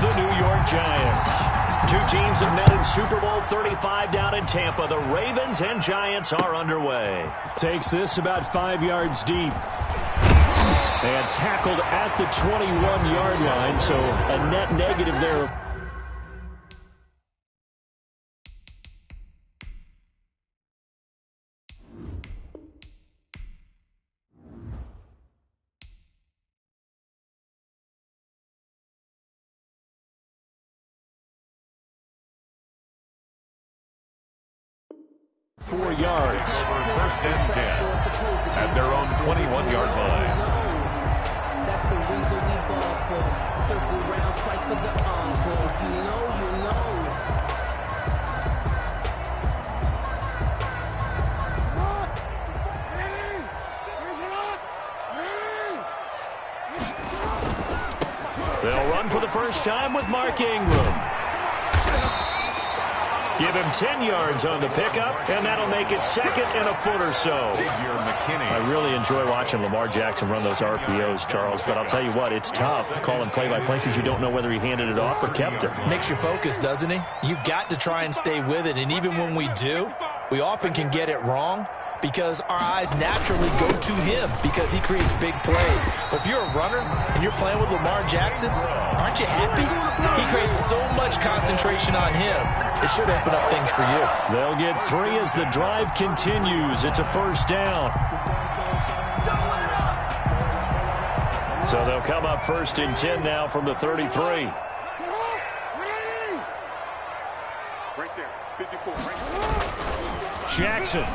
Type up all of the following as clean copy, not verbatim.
the New York Giants. Two teams have met in Super Bowl 35 down in Tampa. The Ravens and Giants are underway. Takes this about 5 yards deep. And tackled at the 21-yard line, so a net negative there. Yards. First and 10 at their own 21-yard line. That's the reason we ball for. Circle round twice for the encore. If you know, you know. They'll run for the first time with Mark Ingram. Give him 10 yards on the pickup, and that'll make it second and a foot or so. I really enjoy watching Lamar Jackson run those RPOs, Charles, but I'll tell you what, it's tough calling play-by-play because you don't know whether he handed it off or kept it. Makes you focus, doesn't he? You've got to try and stay with it, and even when we do, we often can get it wrong because our eyes naturally go to him because he creates big plays. But if you're a runner and you're playing with Lamar Jackson, aren't you happy? He creates so much concentration on him. It should open up things for you. They'll get 3 as the drive continues. It's a first down. So they'll come up first and 10 now from the 33. Right there, 54. Jackson.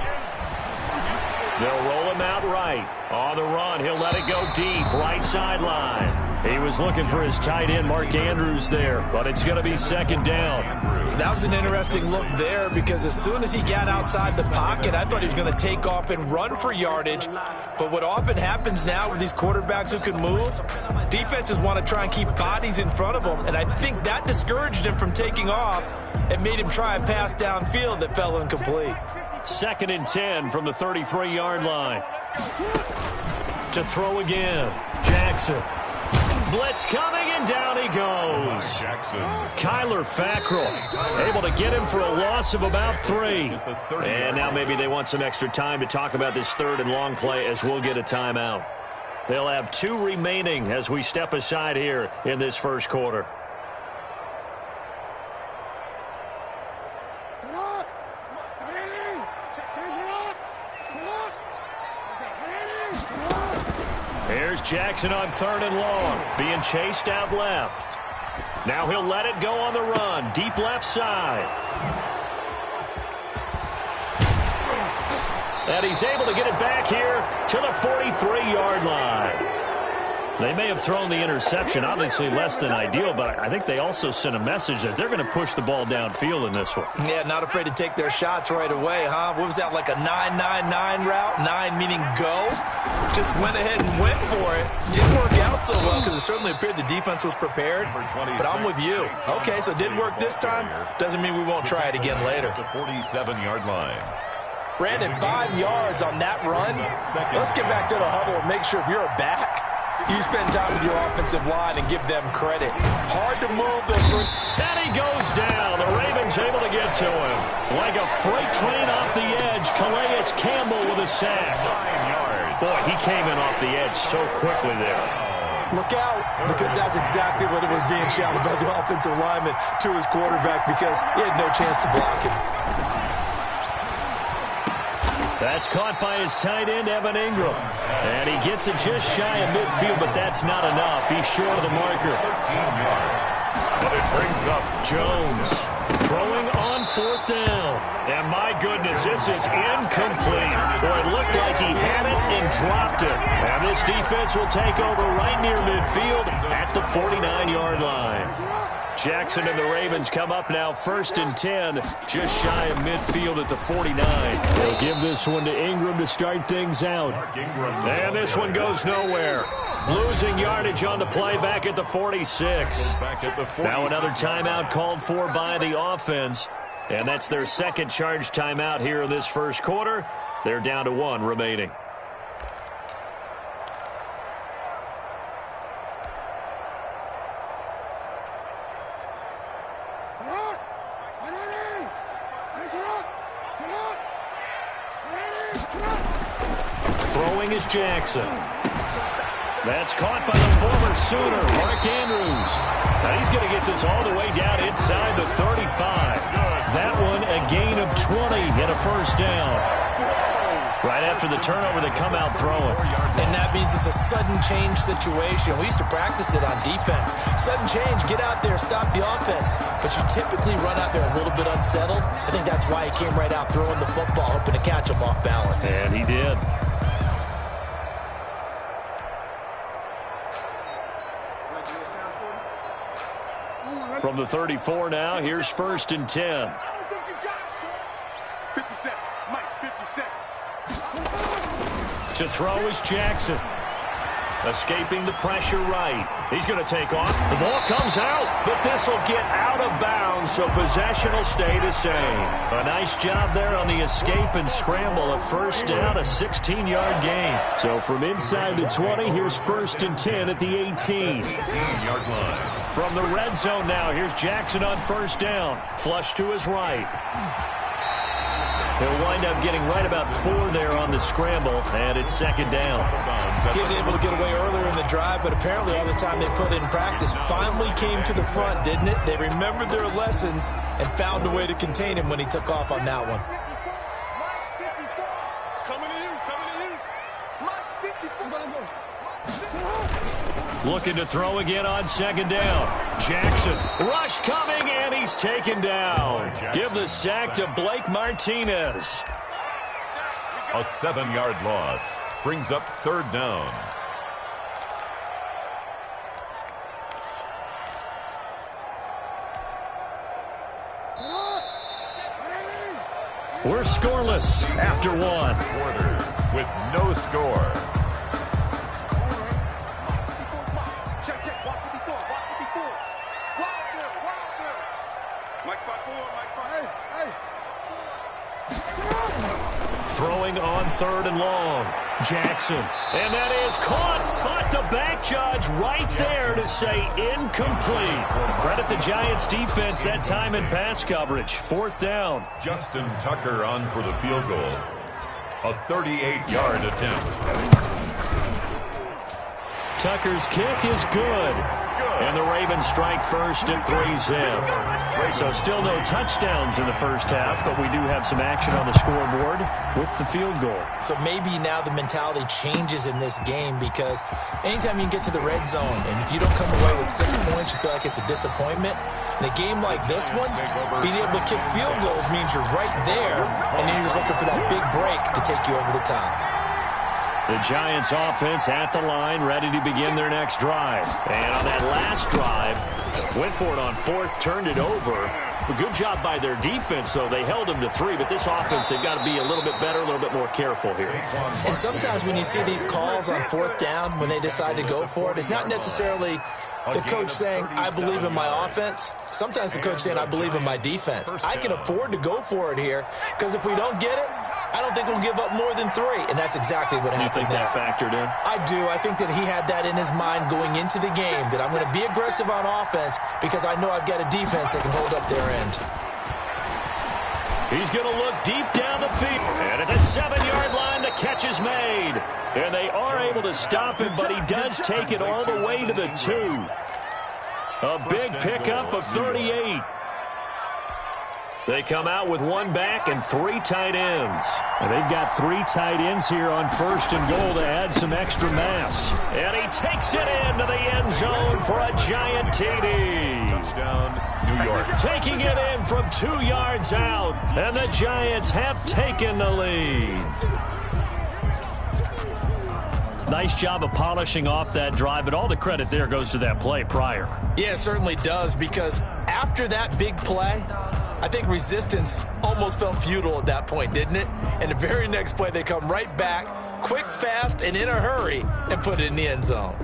They'll roll him out right. On the run, he'll let it go deep, right sideline. He was looking for his tight end, Mark Andrews, there, but it's going to be second down. That was an interesting look there because as soon as he got outside the pocket, I thought he was going to take off and run for yardage. But what often happens now with these quarterbacks who can move, defenses want to try and keep bodies in front of them, and I think that discouraged him from taking off and made him try a pass downfield that fell incomplete. Second and 10 from the 33-yard line. To throw again, Jackson. Blitz coming, and down he goes. Kyler Fackrell able to get him for a loss of about 3. And now maybe they want some extra time to talk about this third and long play as we'll get a timeout. They'll have 2 remaining as we step aside here in this first quarter. Here's Jackson on 3rd and long, being chased out left. Now he'll let it go on the run, deep left side. And he's able to get it back here to the 43-yard line. They may have thrown the interception, obviously less than ideal, but I think they also sent a message that they're going to push the ball downfield in this one. Yeah, not afraid to take their shots right away, huh? What was that, like a 9-9-9 route? 9 meaning go? Just went ahead and went for it. Didn't work out so well because it certainly appeared the defense was prepared. But I'm with you. Okay, so it didn't work this time. Doesn't mean we won't try it again later. The 47-yard line. Brandon, 5 yards on that run. Let's get back to the huddle and make sure if you're a back, you spend time with your offensive line and give them credit. Hard to move those. And he goes down. The Ravens able to get to him. Like a freight train off the edge, Calais Campbell with a sack. Boy, he came in off the edge so quickly there. Look out, because that's exactly what it was being shouted by the offensive lineman to his quarterback because he had no chance to block him. That's caught by his tight end, Evan Ingram. And he gets it just shy of midfield, but that's not enough. He's short of the marker. 13 yards. But it brings up Jones throwing on 4th down. And my goodness, this is incomplete. Boy, it looked like he had it and dropped it. And this defense will take over right near midfield at the 49-yard line. Jackson and the Ravens come up now 1st and 10, just shy of midfield at the 49. They'll give this one to Ingram to start things out. And this one goes nowhere. Losing yardage on the play back at the 46. Now another timeout called for by the offense. And that's their second charge timeout here in this first quarter. They're down to 1 remaining. Throwing is Jackson. That's caught by the former Sooner, Mark Andrews. Now he's going to get this all the way down inside the 35. That one a gain of 20 and a first down. Right after the turnover, they come out throwing. And that means it's a sudden change situation. We used to practice it on defense. Sudden change, get out there, stop the offense. But you typically run out there a little bit unsettled. I think that's why he came right out throwing the football, hoping to catch him off balance. And he did. From the 34 now, here's 1st and 10. I don't think you got it, sir. 50 seconds. Mike, 50 seconds. To throw is Jackson. Escaping the pressure right. He's going to take off. The ball comes out, but this will get out of bounds, so possession will stay the same. A nice job there on the escape and scramble. A first down, a 16-yard gain. So from inside the 20, here's 1st and 10 at the 18-yard line. From the red zone now, here's Jackson on 1st down. Flush to his right. He'll wind up getting right about 4 there on the scramble, and it's 2nd down. He was able to get away earlier in the drive, but apparently all the time they put in practice finally came to the front, didn't it? They remembered their lessons and found a way to contain him when he took off on that one. Coming to you, coming to you. Mike, 54. Looking to throw again on 2nd down. Jackson, rush coming, and he's taken down. Give the sack to Blake Martinez. A 7-yard loss brings up 3rd down. We're scoreless after 1. Quarter with no score. Check. Watch 54. Watch 54. Wild there. Mike 5-4. Mike 5. Throwing on 3rd and long. Jackson. And that is caught, but the back judge right there to say incomplete. Credit the Giants defense that time in pass coverage. 4th down. Justin Tucker on for the field goal. A 38-yard attempt. Tucker's kick is good. And the Ravens strike first at 3-zip. So still no touchdowns in the first half, but we do have some action on the scoreboard with the field goal. So maybe now the mentality changes in this game, because anytime you can get to the red zone, and if you don't come away with 6 points, you feel like it's a disappointment. In a game like this one, being able to kick field goals means you're right there, and then you're just looking for that big break to take you over the top. The Giants offense at the line, ready to begin their next drive. And on that last drive, went for it on 4th, turned it over. A good job by their defense, though. They held them to 3, but this offense, they've got to be a little bit better, a little bit more careful here. And sometimes when you see these calls on 4th down, when they decide to go for it, it's not necessarily the coach saying, I believe in my offense. Sometimes the coach saying, I believe in my defense. I can afford to go for it here, because if we don't get it, I don't think we'll give up more than 3, and that's exactly what happened. You think that factored in? I do. I think that he had that in his mind going into the game, that I'm going to be aggressive on offense because I know I've got a defense that can hold up their end. He's going to look deep down the field, and at the 7-yard line, the catch is made. And they are able to stop him, but he does take it all the way to the 2. A big pickup of 38. They come out with 1 back and 3 tight ends. And they've got 3 tight ends here on 1st and goal to add some extra mass. And he takes it into the end zone for a giant TD. Touchdown, New York. Taking it in from 2 yards out. And the Giants have taken the lead. Nice job of polishing off that drive, but all the credit there goes to that play prior. Yeah, it certainly does, because after that big play, I think resistance almost felt futile at that point, didn't it? And the very next play, they come right back, quick, fast, and in a hurry, and put it in the end zone.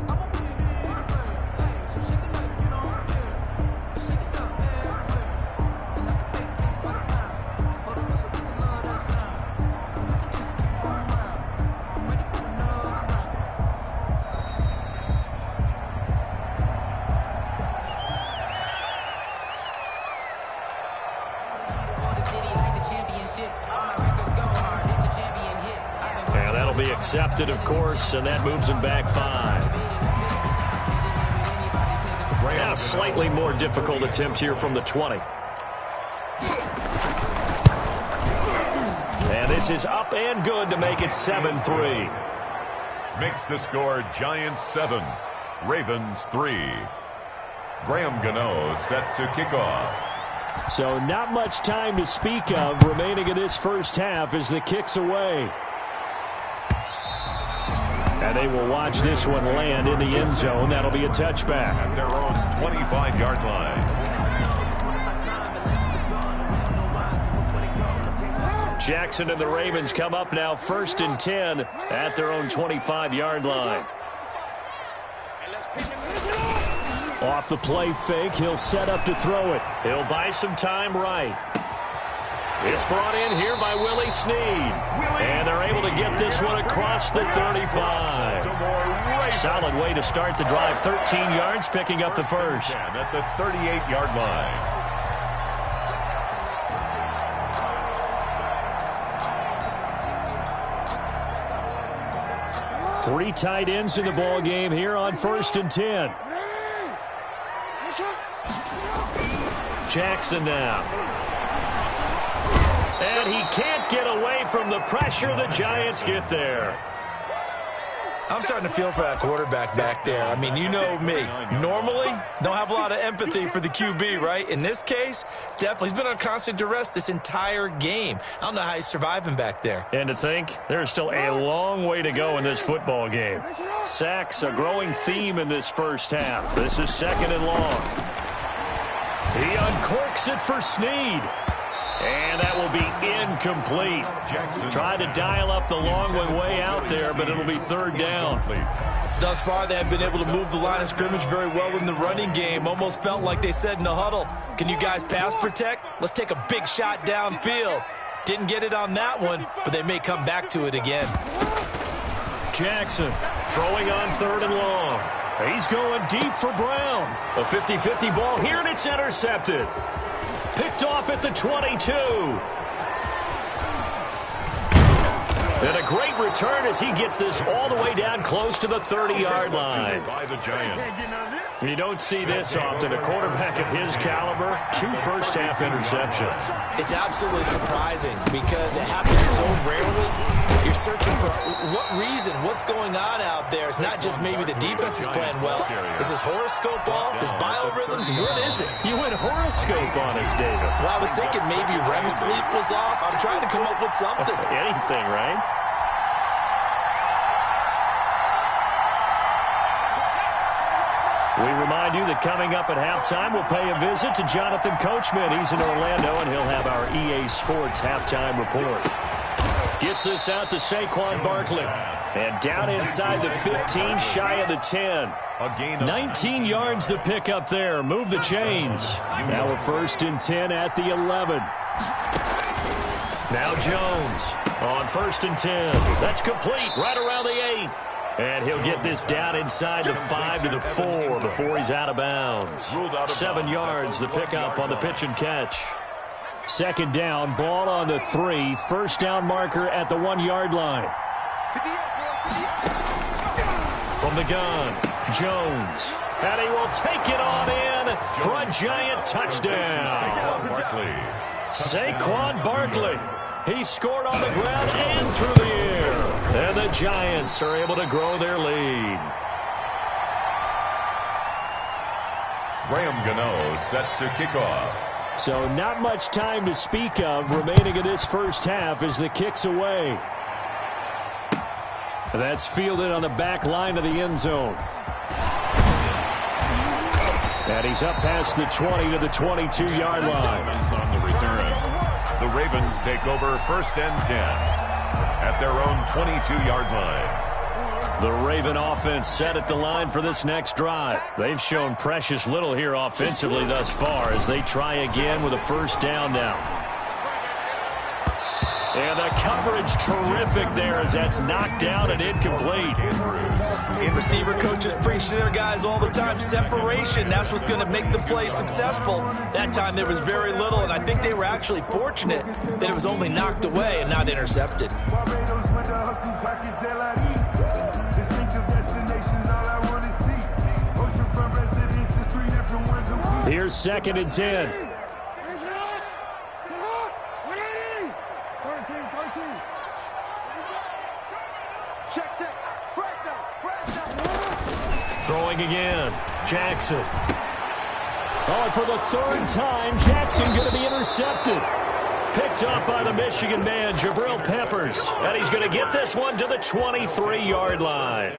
be accepted, of course, and that moves him back 5. Now, a slightly more difficult attempt here from the 20. And this is up and good to make it 7-3. Makes the score Giants 7, Ravens 3. Graham Gano set to kick off. So not much time to speak of remaining in this first half as the kick's away. And they will watch this one land in the end zone. That'll be a touchback. At their own 25-yard line. Jackson and the Ravens come up now 1st and 10 at their own 25-yard line. Off the play fake, he'll set up to throw it. He'll buy some time right. It's brought in here by Willie Snead. And they're able to get this one across the 35. Solid way to start the drive. 13 yards, picking up the first. At the 38-yard line. Three tight ends in the ball game here on 1st and 10. Jackson now. And he can't get away from the pressure. The Giants get there. I'm starting to feel for that quarterback back there. I mean, you know me. Normally, don't have a lot of empathy for the QB, right? In this case, definitely. He's been on constant duress this entire game. I don't know how he's surviving back there. And to think, there's still a long way to go in this football game. Sacks, a growing theme in this first half. This is 2nd and long. He uncorks it for Snead. And that will be incomplete. Tried to dial up the long one way out there, but it'll be 3rd down. Thus far, they have been able to move the line of scrimmage very well in the running game. Almost felt like they said in the huddle, can you guys pass protect? Let's take a big shot downfield. Didn't get it on that one, but they may come back to it again. Jackson throwing on 3rd and long. He's going deep for Brown. A 50-50 ball here, and it's intercepted. Picked off at the 22. And a great return as he gets this all the way down close to the 30-yard line. By the Giants. You don't see this often. A quarterback of his caliber, 2 first-half interceptions. It's absolutely surprising because it happens so rarely. You're searching for what reason, what's going on out there. It's not just maybe the defense is playing well. Is his horoscope off? His biorhythms? What is it? You went horoscope on us, David. Well, I was thinking maybe REM sleep was off. I'm trying to come up with something. Anything, right? We remind you that coming up at halftime, we'll pay a visit to Jonathan Coachman. He's in Orlando, and he'll have our EA Sports halftime report. Gets this out to Saquon Barkley. And down inside the 15, shy of the 10. 19 yards to pick up there. Move the chains. Now a 1st and 10 at the 11. Now Jones on 1st and 10. That's complete right around the 8. And he'll get this down inside the 5 to the 4 before he's out of bounds. 7 yards the pickup on the pitch and catch. 2nd down, ball on the 3. 1st down marker at the 1-yard line. From the gun, Jones. And he will take it on in for a Giant touchdown. Saquon Barkley. He scored on the ground and through the air. And the Giants are able to grow their lead. Graham Gano set to kick off. So not much time to speak of remaining in this first half as the kick's away. That's fielded on the back line of the end zone. And he's up past the 20 to the 22-yard line. On the return. The Ravens take over 1st and 10 at their own 22-yard line. The Raven offense set at the line for this next drive. They've shown precious little here offensively thus far as they try again with a 1st down now. And the coverage terrific there as that's knocked down and incomplete. Receiver coaches preach to their guys all the time. Separation, that's what's going to make the play successful. That time there was very little, and I think they were actually fortunate that it was only knocked away and not intercepted. Here's 2nd and 10. Throwing again. Jackson. Oh, and for the 3rd time, Jackson going to be intercepted. Picked up by the Michigan man, Jabril Peppers. And he's going to get this one to the 23-yard line.